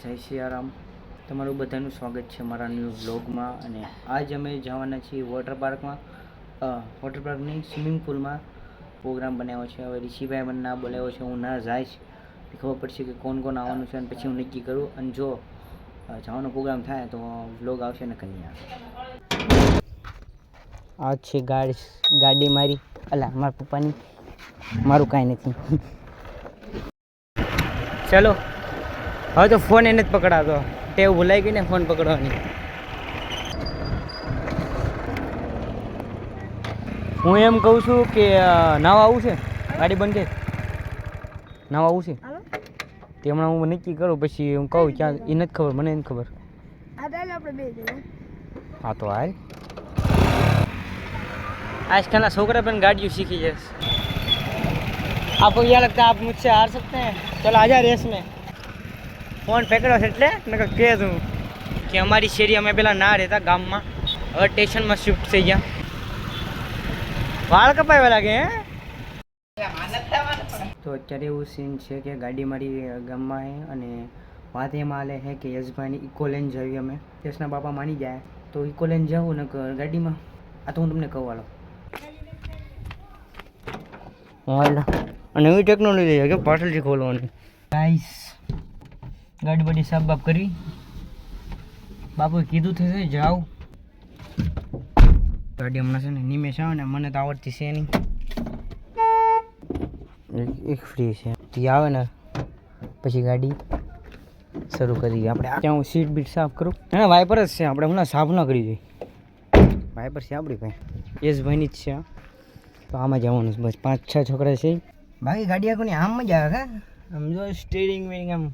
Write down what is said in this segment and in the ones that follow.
જય સિયારામ. તમારું બધાનું સ્વાગત છે મારા ન્યૂ વ્લોગમાં. અને આજ અમે જવાના છીએ વોટર પાર્કની સ્વિમિંગ પુલમાં પ્રોગ્રામ બનાવ્યો છે. હવે ઋષિભાઈ મને ના બોલાવ્યો છે, હું ના જઈશ. ખબર પડશે કે કોણ કોણ આવવાનું છે અને પછી હું નક્કી કરું. અને જો જવાનો પ્રોગ્રામ થાય તો વ્લોગ આવશે ને કન્યા. આ છે ગાડી મારી, અલા મારા પપ્પાની, મારું કાંઈ નથી. ચલો હવે તો ફોન એને જ પકડાતો, ટેવ ભૂલાઈ ગઈ ને ફોન પકડવાની. હું એમ કહું છું કે નાવા આવું છે, ગાડી બંધ છે, નાવા આવું છે તે હમણાં હું નક્કી કરું, પછી હું કહું ક્યાં એ નથી ખબર, મને નથી ખબર. હા તો હાલ, આજકાલના છોકરા પણ ગાડીઓ सीखी जैसे. आपको क्या लगता है आप मुझसे हार सकते हैं? चलो आजा रेस में. ફોન પકડ્યો છે એટલે નકર કહે તું કે અમારી શેરી અમે પેલા ના રહેતા ગામમાં, હવે સ્ટેશનમાં શિફ્ટ થઈ ગયા. વાળ કપાવા લાગે હે. તો અત્યારે એવું સીન છે કે ગાડી મારી ગામમાં છે અને વાત એમાં હાલે છે કે યશભાઈની ઇકોલેન જઈએ અમે. યશના બાપા માની જાય તો ઇકોલેન જવું ને ગાડીમાં. આ તો હું તમને કહું હાલો. અને એવી ટેકનોલોજી છે કે પાછળથી ખોલવાની. ગાઈસ ગાડી બધી સાફ બાફ કરી, બાપુએ કીધું થશે જાઓ. ગાડી હમણાં છે ને નિમેશ આવે ને, મને તો આવડતી છે નહીં, એક ફ્રી છે તે આવે ને પછી ગાડી શરૂ કરી. આપણે ત્યાં હું સીટ બીટ સાફ કરું. ના વાઇપર જ છે, આપણે હમણાં સાફ ના કરી જોઈએ. વાઇપર છે આપણી ભાઈ, યશભાઈની જ છે. તો આમાં જવાનું બસ 5-6 છોકરા છે. બાકી ગાડી આખોની આમ મજા આવે. આમ જો સ્ટીરિંગ વેરિંગ આમ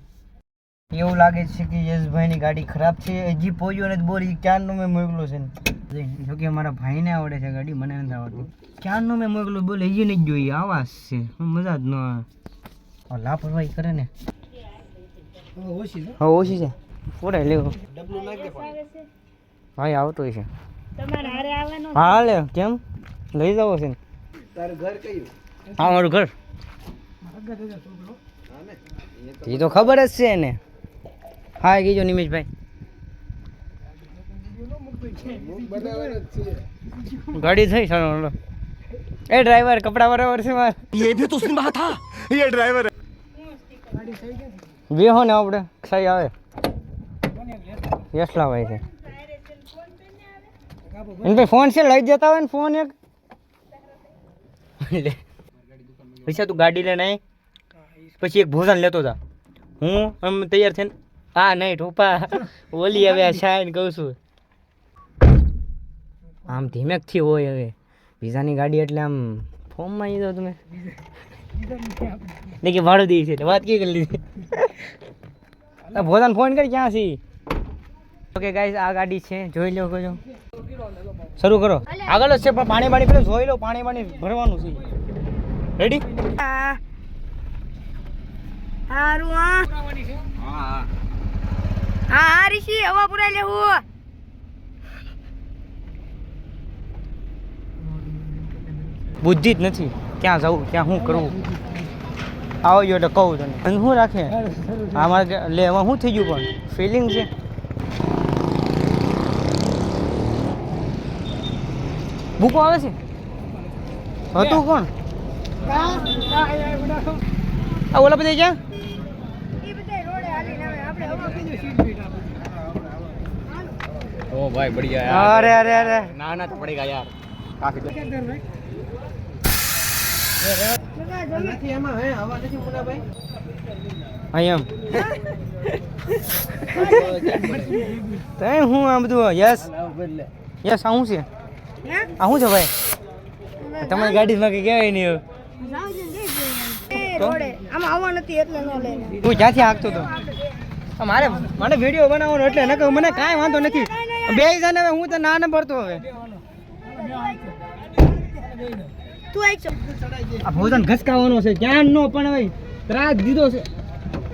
એવું લાગે છે કે યશભાઈની ગાડી ખરાબ છે. હજી પહોંચ્યો ને બોરી ક્યારનું મેં મોકલો છે ને. જોકે મારા ભાઈને આવડે છે ગાડી, મને નથી આવડતી. ક્યારનું મેં મોકલો બોલે હજી નહીં જોઈએ, આવાસ છે, મજા જ ન આવે. લાપરવાહી કરે ને. હા ઓછી છે, પૂરા લેવો ભાઈ આવતો છે. હા લે કેમ લઈ જાવ છે? તારું ઘર કયું? હા મારું ઘર એ તો ખબર જ છે એને. હા કીજો નિમેશભાઈ, ગાડી થઈ સારો. એ ડ્રાઈવર કપડા બરાબર છે માર? ये भी तो उसने कहा था ये ड्राइवर બે હો ને આપણે સહી આવે. યસલા ભાઈ છે એને ભાઈ ફોન છે, લઈ જતા હોય ને ફોન એક. પૈસા તું ગાડી લઈને આવી પછી એક ભોજન લેતો હતા. હું આમ તૈયાર થઈને હા નહીં ટોપા ઓલી હવે આ શાયન કહું છું. આમ ધીમેકથી હોય હવે વિઝાની ગાડી એટલે આમ ફોર્મમાં આવી જાઓ તમે. કે ભાડું દઈ છે એટલે વાત કઈ કરી લીધી. ભોજન ફોન કરી ક્યાં છે? ઓકે ગાઈસ આ ગાડી છે, જોઈ લો કહો શરૂ કરો. આગળ જ છે પણ પાણી બાણી પેલું જોઈ લો, પાણી બાણી ભરવાનું છે. રેડી? હારું હા હા ઋષિ હવા પુરાઈ લેવું. બુદ્ધિ જ નથી ક્યાં જવું ક્યાં શું કરવું. આવો જો એટલે કહું તને. અને શું રાખે અમારે લે એમાં શું થઈ ગયું પણ ફિલિંગ છે. ભૂકો આવે છે હતું કોણ આ ઓલા બધા ક્યાં? ओ भाई बढ़िया यार. अरे अरे अरे ना ना तो पड़ेगा यार काफी. નથી એમાં હે હવા નથી મુના ભાઈ. આઈ એમ તઈ હું આ બધું યસ યસ આવું છે. આવું છે ભાઈ તમારી ગાડીમાં કે કહેવાય નહીં. આમાં આવવા નથી એટલે ન લે. તું ક્યાંથી હાંકતો હતો? મારે મને વિડીયો બનાવવાનો એટલે ન કહું, મને કાંઈ વાંધો નથી. બે જણ હવે હું તો ના ન પડતો. હવે આ ભોજન ઘસકાવાનો છે ક્યાં નો પણ હવે ત્રાસ દીધો છે.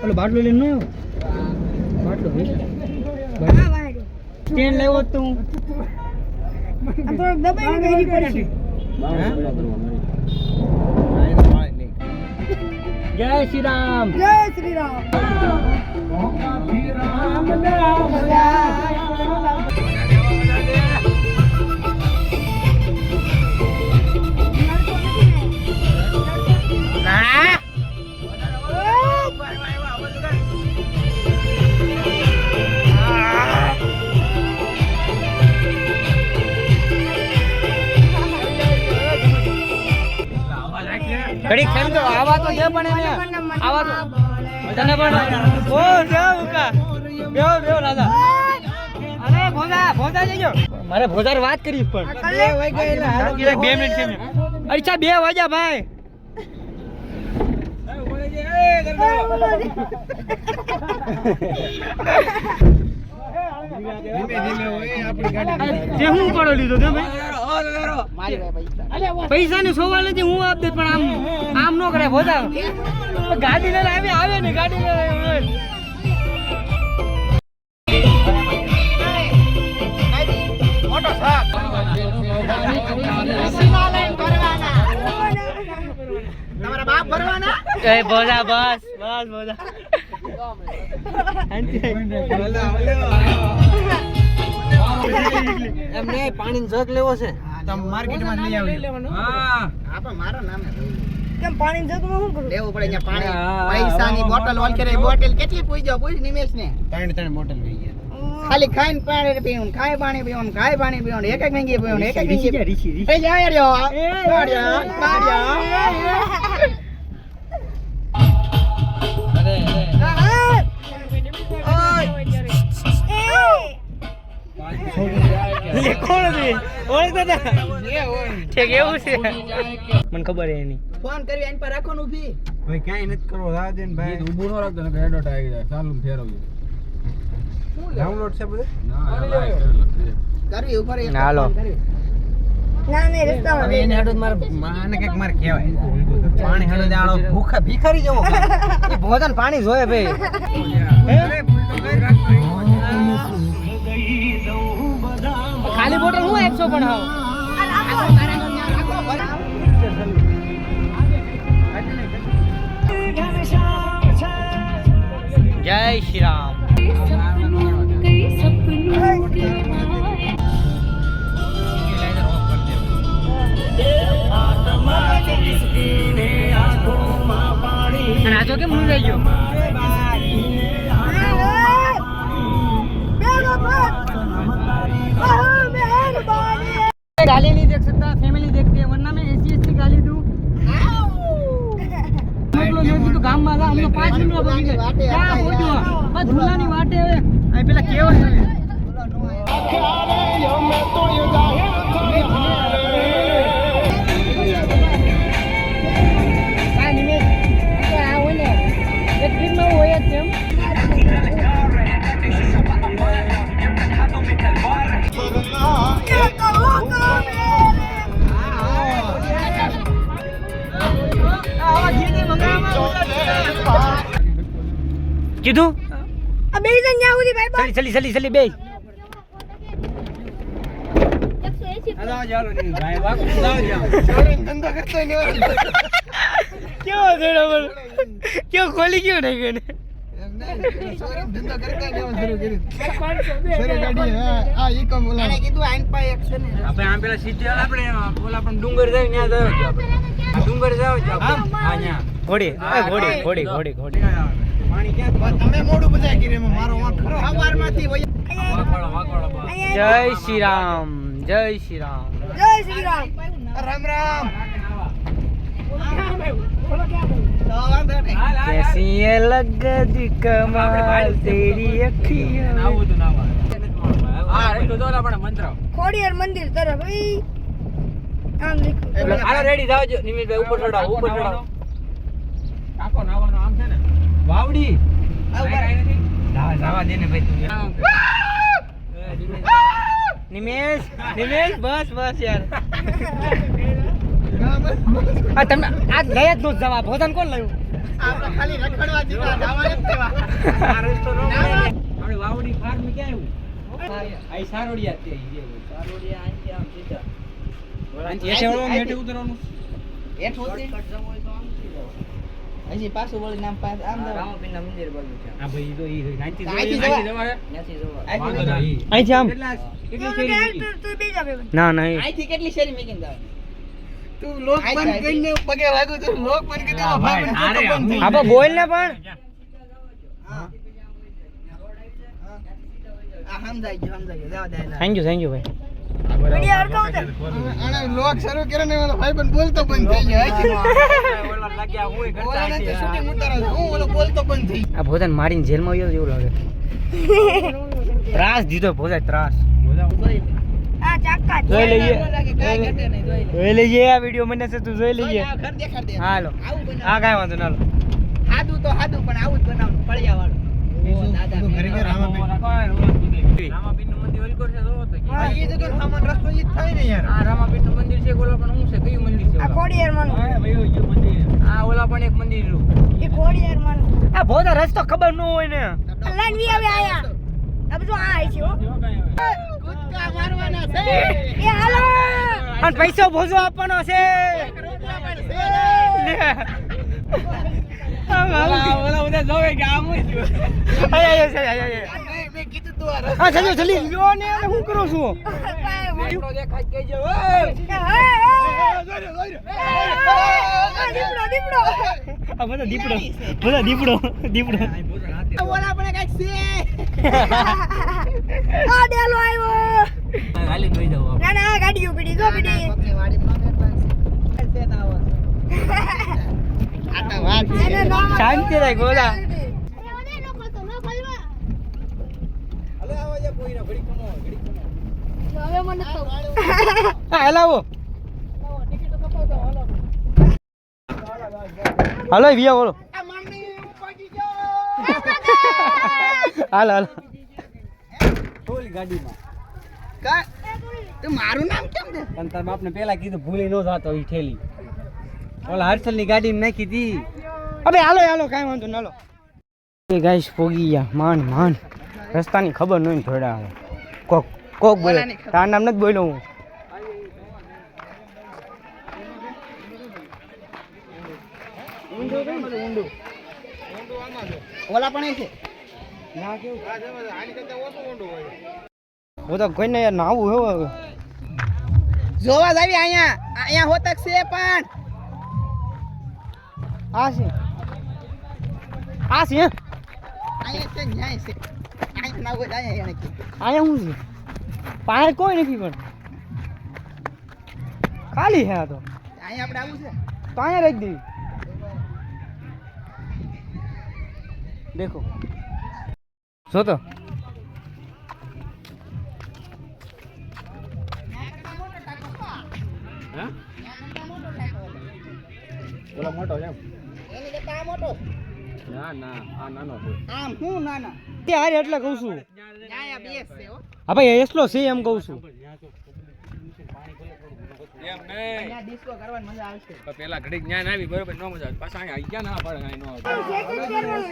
ઓલો બાટલો લઈને ન બાટલો સ્ટેન્ડ લેવો તો હું દબાઈને ભેજી પડશે. જય શ્રી રામ. જય શ્રી રામ. ના ઘડીક કેમ તો આવા તો છે પણ એને આવા તો તને પણ ઓ જાવ કા બેહો બેહો રાજા અરે ભોજા જજો મારે ભોજાર વાત કરી પણ 2 મિનિટ છે અચ્છા 2 વાગ્યા ભાઈ તે હું પડો લીધો તે ભાઈ પૈસા ને સવાલ નથી હું આપ દે પણ આમ નો કરે ભોજા ગાડી લઈને આવે ને ગાડી લઈને મોટો સાપ તમારા બાપ ભરવાના એ ભોજા બસ ભોજા એમને પાણી જગ લેવો છે તમે માર્કેટમાં લઈ આવી હા આપા મારા નામે કેમ પાણી જગમાં શું કરું? લેવું પડે અહીંયા પાણી પૈસાની બોટલ ઓલ કરે બોટલ કેટલી પૂછજો પૂછ નિમેશ ને 3 બોટલ લઈ ગયા ખાલી ખાઈને પાણી પીવું ખાય પાણી પીવું ખાય પાણી પીવું એક એક મેંગી પીવું એક એક મેંગી રીસી એ જાય રહ્યો પાડ્યા કોણ છે ઓળખતા હતા ઠીક એવું છે મને ખબર હે નહીં ફોન કરી એન પર રાખો ને ઊભી ભાઈ ક્યાંય નથી કરવો રાહ દેન ભાઈ ઊભું ન રાખતો ને એડોટ આવી જાય ચાલુ ફેરવજો ડાઉનલોડ છે બધું કરવી ઉપર એક હાલો. ફોન કરવી. ના નહીં રસ્તામાં હવે એને હેડો મારે માને કઈક મારે કહેવાય પાણી હેડો દાણો ભૂખા ભિખારી જેવો એ ભોજન પાણી જોયે ભાઈ ખાલી બોટલ હું 100 પણ હાવ જય શ્રી રામ અને આ તો કેમ હું રહી ગયો गाली नहीं देख सकता फैमिली देखती है वरना मैं ऐसी गाली दूं तो गाम में हम लोग 5 मिनट बगी गए क्या हो जो बस झूलानी वाटे आई पेला केवा है काय निमेश तो आ होने एक दिन में होया तेम કીધું આ બે જણ ન્યા ઉધી ભાઈ ચલી ચલી બે કેવો ધડો બોલ કેવો ખોલી કેવો નહીં ગયો આને કીધું આઈન પા એક છે ને આપણે આમ પેલા સીટી આપણે ઓલા પણ ડુંગર જાય ત્યાં જાવ આપણે આ ડુંગર જાવ હા ત્યાં ઘોડી ઘોડી પાણી ક્યાં તમે મોડું બજાય કરી એમાં મારો વાંક ખરો સવારમાંથી વાગવાળો જય શ્રી રામ જય શ્રી રામ જય શ્રી રામ. રામ રામ તો વાંધો નહીં कैसी है लगती कमाल तेरी अखियां નાવું તો નાવા હા રેડી તો આપણે મંત્ર ખોડિયાર મંદિર તરફ ઈ આમ દેખો હાલો રેડી જાવજો નિમિતભાઈ ઉપર ચડાવો કાકો નાવાનો આમ છે ને વાવડી જાવા દે ને ભાઈ તું निमेश बस યાર આ તમને આજ લઈ જ નો જવા ભોજન કોણ લાવ્યું આપણે ખાલી રખડવા દીધા નાવા નથી દેવા આ રસ્તો નો આપણે વાવડી ફાર્મ ક્યાં આવ્યું આઈ સારોડિયા તે સારોડિયા આંથી આમ સીધા એઠે ઓળો મેટે ઉતરવાનું એઠ હોતી હજી પાછું વળી નામ પાસ આમ જવા. રામાપીરના મંદિર બાજુ છે આ ભાઈ તો ઈ નાઈન્ટી અહીંથી જવા જવા. ત્યાંથી જોવા વાંધો નહીં. અહીંથી આમ કેટલી શેરી મૂકી? તું બીજા બે ના ના અહીંથી કેટલી શેરી મેકીને જાવ તું લોક બંધ કરીને પગે લાગુ તું લોક બંધ કરી હા, ભાઈ, અરે, હું- આપણે બોલ ને પણ સમજાઈ ગયો જવા દે થેન્ક યુ ભાઈ વિડિયો અડકાવ દે આને લોક શરૂ કર્યો ને ઓલો ભાઈ પણ બોલતો બંધ થઈ ગયો ઓલા લાગ્યા હોય કરતા ઓલાને તો હશે. શૂટિંગ ઉતારો હું ઓલો બોલતો બંધ થઈ આ ભોજાને મારીને જેલમાં ગયો એવું લાગે ત્રાસ દીધો ભોજાએ ત્રાસ આ ચાકા જોઈ લઈએ લાગે કાઈ ઘટે નહીં જોઈ લે જોઈ લઈએ આ વિડીયો મને છે તું જોઈ લઈએ આ ઘર દેખાડ દે હાલો આવું બનાવ હા કાંઈ વાંધો ના હાદું તો હાદું પણ આવું જ બનાવવાનું ફળિયા વાળું દાદા રામાપીરનું મંદિર ઓલકોર છે જોવો તો કે. એ તો સામાન રસ્તો ઈ જ થાય ને યાર આ રામાપીરનું મંદિર છે ઓલા પણ હું છે કયું મંદિર છે આ ઓલા? કોડિયાર માનું હા, ભાઈ, ઓય ગયું મંદિર. આ ઓલા પણ એક મંદિર રહ્યું. એ કોડિયાર માનું આ ભોજા રસ્તો ખબર ન હોય ને આ લાઈન વી આવે આયા આ બધું આ આઈ છે હો કૂદકા મારવાના છે એ હાલો અને પૈસો ભોજો આપવાનો છે રોટલા પણ છે લે. આમ, આમ. ઓલા બધા જોવે કે આમ હોય ગયું. આય, આય, આય, આય, આય. મેં કીધું તું આ હા જલ્દી જલ્દી લ્યો ને અને હું કરું છું દીપડો દેખાય તો કહેજો, ઓય. દીપડો આ બધા દીપડો દીપડો ઓલા પણ કઈક છે આ ડેલો આવ્યો હાલી જોઈ જાવ આપણે. ના ના ગાડીઓ પીડી જો પીડી કોકની વાડીમાં છે ના આવો આ તો વાત છે શાંતિ રાખ બોલા હલો આવો જે કોઈનો ઘડી કમો હા હલાવો હાલો વિયા બોલો આ મામી પહોંચી ગયો હાલ હાલ ફૂલ ગાડીમાં. કા તું મારું નામ કેમ દે તને તારા બાપને પહેલા કીધું ભૂલી ન જાતો ઈ ઠેલી. ઓલા હર્ષલની ગાડીમાં નાખી હતી. અબે હાલો હાલો કાંઈ વાંધો ના હાલો એ ગાઈસ પોગી ગયા માંડ રસ્તાની ખબર નહીં થોડા આવે કોક બોલે ઓલાની ખબર. તાર નામ નથી બોલ્યો હું ઓલા પણ છે હું તો કોઈને યાર નાવું હવે જોવા જાવી અહીંયા હોતક છે પણ આ છે અહીંયા છે ન્યાય છે અહીંયા ના હોય અહીંયા એને કીધું અહીંયા શું છે પાસે કોઈ નથી પણ ખાલી છે આ તો અહીંયા આપણે આવું છે તો અહીંયા રાખી દેવી દેખો જો તો હા? ઓલા મોટો છે એમ? એની કરતા આ મોટો ના ના આ નાનો છે. આમ હું નાના તે હારે એટલે કહું છું અહીંયા બે છે હો હા ભાઈ એટલો છે એમ કહું છું એમ નહીં. અહીંયા ડિસ્કો કરવાની મજા આવશે તો પેલા ઘડીક જ્ઞાન આવી બરોબર નો મજા આવે. પાછા અહીંયા આવી ગયા ના પડે અહીં નો આવે.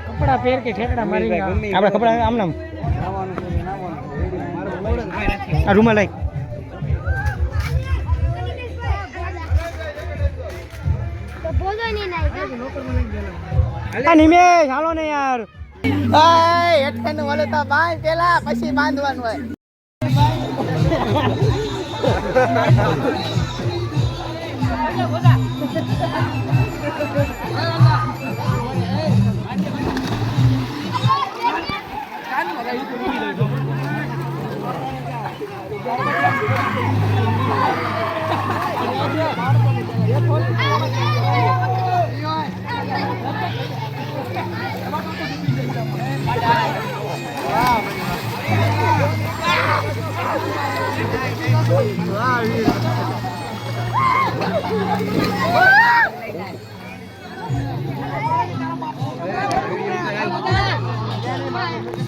કપડા પહેર કે ઠેકડા મારી આપણે કપડા આમ નામ આ રૂમાલ લાઈ આ નિમેશ હાલો ને યાર હેઠળ ઓલે તો બાંધ પેલા પછી બાંધવાનું હોય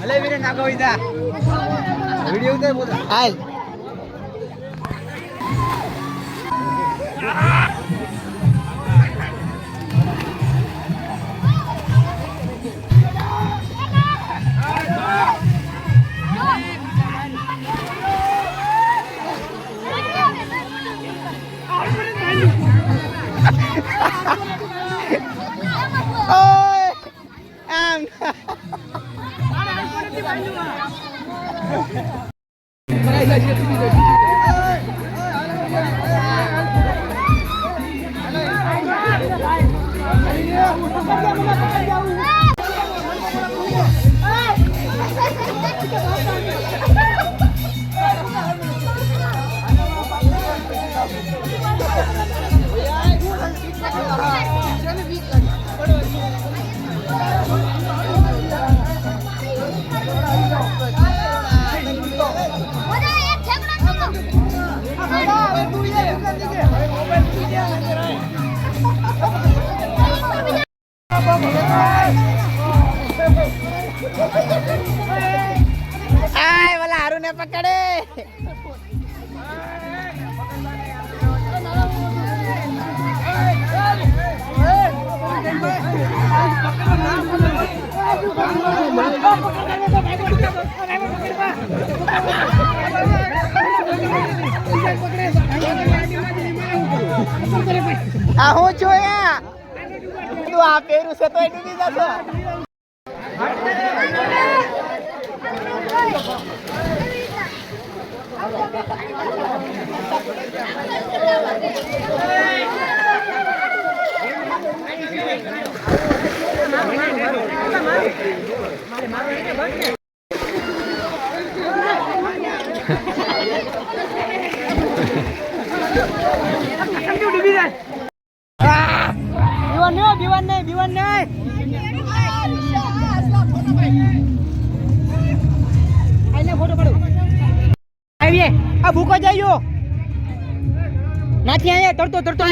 અલે વીરે નાખો ઈદા વિડિયો ઉતાર બોલ. હાલ ઓય આમ આય વાલા હારું ને પકડે આ હું જોયા તું આ પહેરું છે તોય ડૂબી જશો બીવાન નહીં ફોટો પાડો આવીએ આ ભૂકો જાયો નાથી આયા તરતો તરતો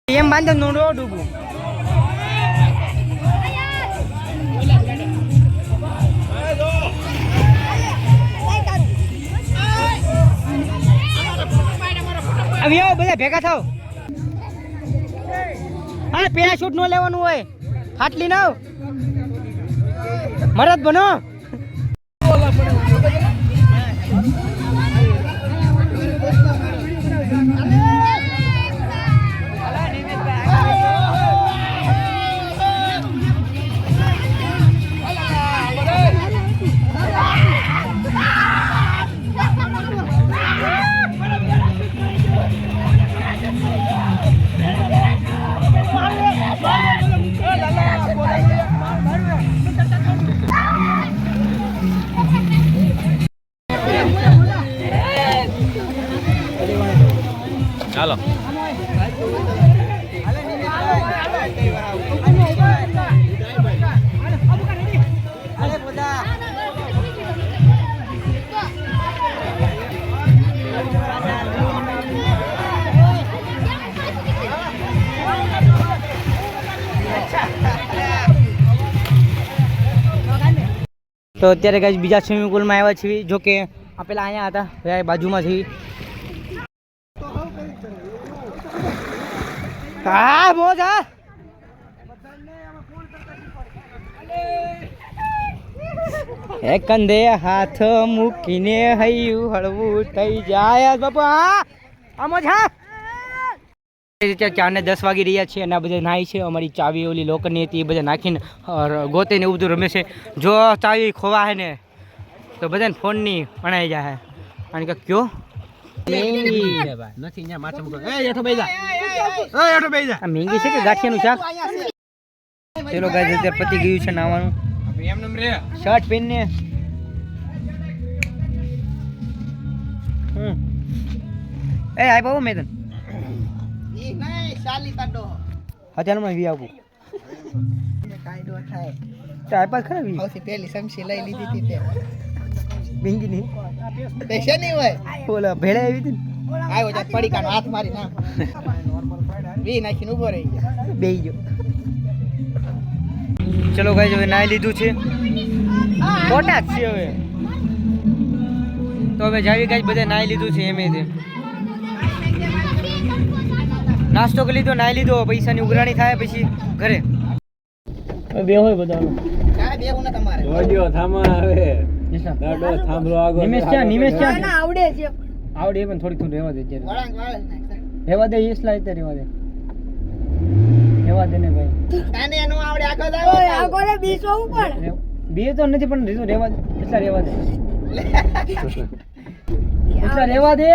એમ બાંધો નો ડૂબું આવ્યો બધા ભેગા થાવ હા પેલા શૂટ નો લેવાનું હોય ફાટલી નાવ મરદ બનો ચાલો તો અત્યારે ગાઈસ બીજા સ્વિમિંગ પુલમાં આવ્યા છીએ જો કે આ પેલા અહીંયા હતા હવે બાજુમાં છીએ હા મોજ હા એ કંધે હાથ મૂકીને હૈયું હળવું થઈ જાય બાપુ હા આ મોજ હા 4:10 વાગી રહ્યા છે અને આ બધા નાઈ છે અમારી ચાવી ઓલી લોકરની હતી એ બધા નાખીને ગોતીને એવું બધું રમે છે જો ચાવી ખોવા હે ને તો બધાને ફોનની અણાઈ જાય અને કે કયો મેંગી નથી ન્યા માથે મૂકો એ હેઠો બેસી જા હેઠો બેસી જા આ મેંગી છે કે ગાંઠિયાનું શાક ચલો ગાઈસ અત્યારે પતી ગયું છે નાવાનું એમ નમ રે શર્ટ પહેરીને એ આય બાબુ મેદન ઈ નહીં શાલી કાઢો હજારમાં વી આવું કાઢો થાય ચાય પાસ ખરા વી સૌથી પહેલી સમસી લઈ લીધી હતી તે મેંગી નહીં પૈસા નહીં હોય ઓલા ભેળા આવી હતી આવ્યો ત્યાં પડીકાનો હાથ મારી ના વી નાખીને ઊભો રહી ગયો બેહી ગયો ચલો ગાઈસ હવે નાઈ લીધું છે ફોટા જ છે હવે હવે જાવી ગાય બધે નાઈ લીધું છે એમે તે નાસ્તો કરી લીધો નાઈ લીધો પૈસાની ઉઘરાણી થાય પછી ઘરે બે હોય બધા કાંઈ બેવું ને તમારે જોજો થામા આવે દાડો થાંભલો આગળ નિમેશ ક્યાં ના આવડે છે આવડે પણ થોડીક થોડી રહેવા દે અત્યારે વળાંક વાળે નાખ. રહેવા દે ઈસલા અત્યારે રહેવા દે ને ભાઈ કાને નો આવડે આખો ઓય આ દાવ કોને બીસો ઉપર બે તો નથી પણ રીતો રહેવા દે એટલા રહેવા દે એટલા રહેવા દે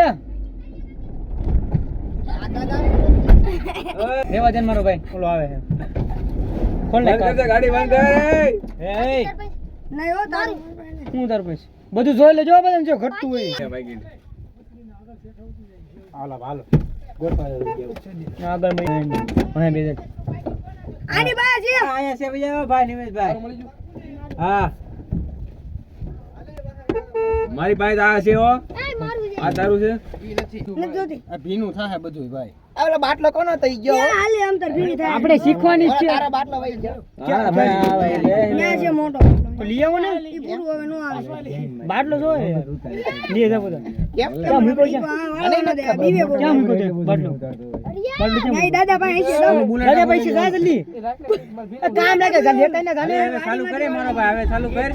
આખો દાવ રહેવા દે ને મારો ભાઈ ઓલો આવે છે કોણ લે ગાડી બંધ કર એ નહીં હો તારું હું તાર પૈસા બધું જોઈ લેજો બધા જો ઘટતું હોય હાલો હાલો આગળ મને બે દે આની પાસે છે અહીંયા છે ભાઈ ભાઈ નિમેશભાઈ હા મારી પાસે આ છે હો આ તારું છે નથી જોતી આ ભીનું થાય બધું ભાઈ આવલો બાટલો કોનો થઈ ગયો ક્યાં હાલે આમ તાર ભીડી થાય આપણે શીખવાની જ છે તારો બાટલો વહી ગયો હા ભાઈ આવે ક્યાં છે મોટો તો લઈ આવો ને ઈ પૂરું હવે નો આવે બાટલો જો લઈ જા બધા કેમ ક્યાં મૂકો છે હા વાળો ન દે દીવે બોલ ક્યાં મૂકો છે બાટલો નહીં દાદા પાસે છે દાદા પૈસા જા જલ્દી કામ લાગે જાન હેતા ને જાને હવે ચાલુ કરે મારો ભાઈ હવે ચાલુ કર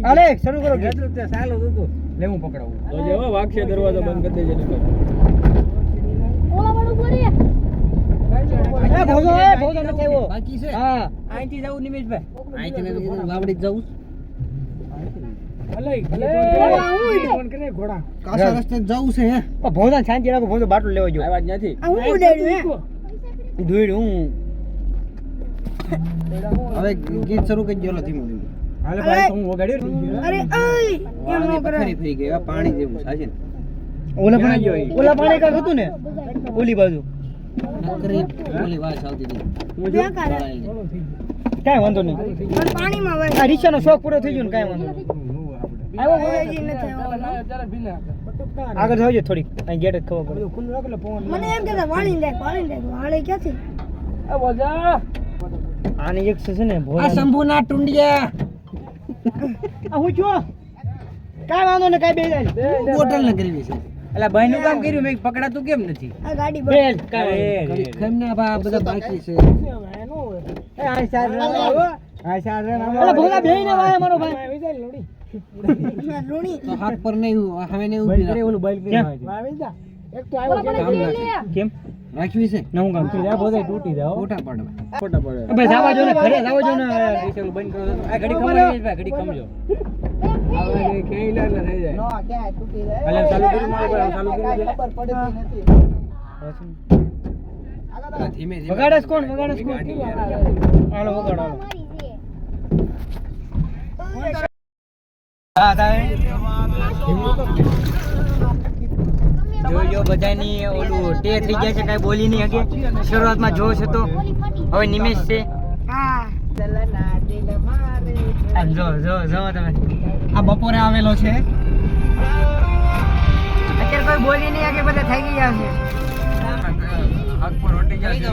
અલે શરૂ કરો નેતૃત્વ ચાલુ હતું લે હું પકડાવું તો જે વાક્ષે દરવાજો બંધ કરી દેજે નકર એ ભોજો નથી આવ્યો બાકી છે હા અહીંથી જાવું નિમેશભાઈ અહીંથી મેં કીધું વાવડી જવું કાસા રસ્તે જવું છે હે ભોજા શાંતિ રાખો ભોજો બાટલો લેવા ગયો આવાજ નથી આ હું ઉડાડ્યું હે ધોઈડ હું હવે ગીત શરૂ કરી દેલો ધીમું ધીમું હાલે ભાઈ તો હું વગાડ્યો અરે ઓય એમ વાળાની નો કરે પથારી થઈ ગઈ હવે પાણી જેવું સાચે ને ઓલા ક્યાં ગયો પાણી ઈ? ઓલા પાણી કાક હતું ને ઓલી બાજુ નકરી ઓલી વાત આવતી હતી ક્યાં કાઢે કાંઈ વાંધો નહીં પણ પાણીમાં વહી આ રિક્ષાનો શોખ પૂરો થઈ ગયો ને કાંઈ વાંધો નહીં હજી નથી આવ્યો. આગળ જજો થોડીક અહીં ગેટ જ ખબર પડે મને એમ કે વાળી લે વાળી ક્યાંથી આની એક છે ને આ ભોજા શંભુના ટુંડિયા આ હું જો કાંઈ વાંધો ને કાંઈ બે જાય બોટલ ન કરવી છે એટલે ભાઈ નું કામ કર્યું મેં પકડાતું કેમ નથી આ ગાડી બે કાંઈ ઘડીક ખમના ભા બધા બાકી છે ઓલા ભોજા બેહી ને વાય મારો ભાઈ રૂણી તો હાથ પર નહીં હવે નહીં ઊભી રાખ. કામ લાગે. કેમ રાખવી છે ના હું કામ ફોટા પાડવા ફોટા પડે ભાઈ જાવા જો ને ઘરે જાવા જો ને ડીસેલ બંધ કરો આ ઘડી ખમજો નિમેશભાઈ ઘડી ખમજો હવે ક્યાંય લાલ થઈ જાય ક્યાં તૂટી એટલે ચાલુ કર્યું મારો ભાઈ ચાલુ કર્યું છે ખબર પડતી નથી ધીમે ધીમે વગાડસ કોણ હાલો વગાડો હાલો જોજો બધાની ઓલું ટે થઈ ગયા છે કાંઈ બોલી નહીં હકે શરૂઆતમાં જોશ હતો હવે નિમેશ છે હા આમ જો તમે આ બપોરે આવેલો છે અત્યારે કોઈ બોલી નહીં હકે બધા થઈ ગયા છે હાથ પર ઓટી જાય છે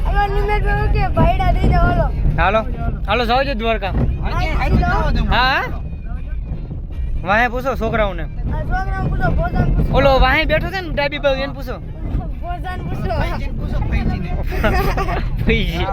હવે નિમેશ ભાઈ કે ભાઈડા દઈ દે ઓલો હાલો જાવ છો દ્વારકા હા વાહે પૂછો છોકરાઓને આ છોકરાને પૂછો ભોજાને પૂછો ઓલો વાહે બેઠો છે ને ડાબી બાજુ એને પૂછો ભોજાને પૂછો પૈસી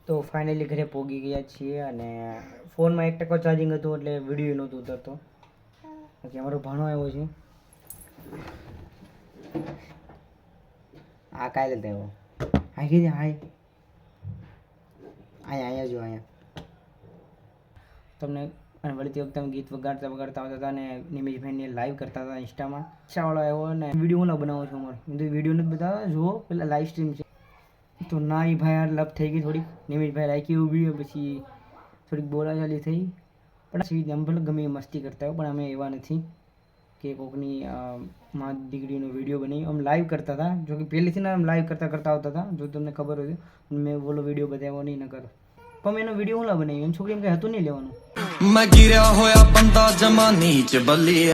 તો ફાઇનલી ઘરે પહોંચી ગયા છીએ અને ફોનમાં 1% ચાર્જિંગ હતું એટલે વિડીયો નહોતું ઉતરતો બાકી અમારો ભાણો આવ્યો છે આ કાલે આવ્યો હાય કીધે હાય અહીંયા જો અહીંયા તમને અને વળતી વખતે અમે ગીત વગાડતા આવતા હતા અને નિમેશભાઈને લાઈવ કરતા હતા ઇન્સ્ટામાં. ઇન્સ્ટાવાળો આવ્યો અને વિડીયો હું બનાવું છું અમારો વિડીયો નથી બતાવવા જુઓ પેલા લાઈવ સ્ટ્રીમ છે તો ના એ ભાઈ યાર લપ થઈ ગઈ થોડીક. નિમેશભાઈ રાખી ઊભી પછી થોડીક બોલાચાલી થઈ પણ ભલે ગમે એ મસ્તી કરતા હોય પણ અમે એવા નથી કે કોકની મા દીકરીનો વિડીયો બનાવી આમ લાઈવ કરતા હતા. જો કે પહેલેથી આમ લાઈવ કરતા આવતા હતા જો તમને ખબર હોય તો. મેં બોલો વિડીયો બતાવ્યો નહીં ન કરો પણ એનો વિડીયો હું ના બનાવી એની છોકરીને કંઈ હતું નહીં લેવાનું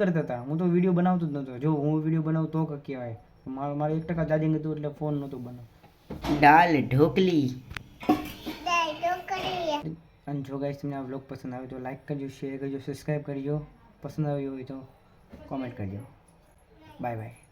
કરતા હતા. હું તો વિડીયો બનાવતો જ નહોતો. જો હું વિડીયો બનાવું તો કહેવાય. મારે 1% ચાર્જિંગ હતું એટલે ફોન નહોતો બનાવ. દાલ ઢોકલી. અને જો ગાઈસ તમને આ વ્લોગ પસંદ આવ્યો તો લાઈક કરજો, શેર કરજો, સબસ્ક્રાઈબ કરજો. પસંદ આવ્યો હોય તો કોમેન્ટ કરજો. Bye bye.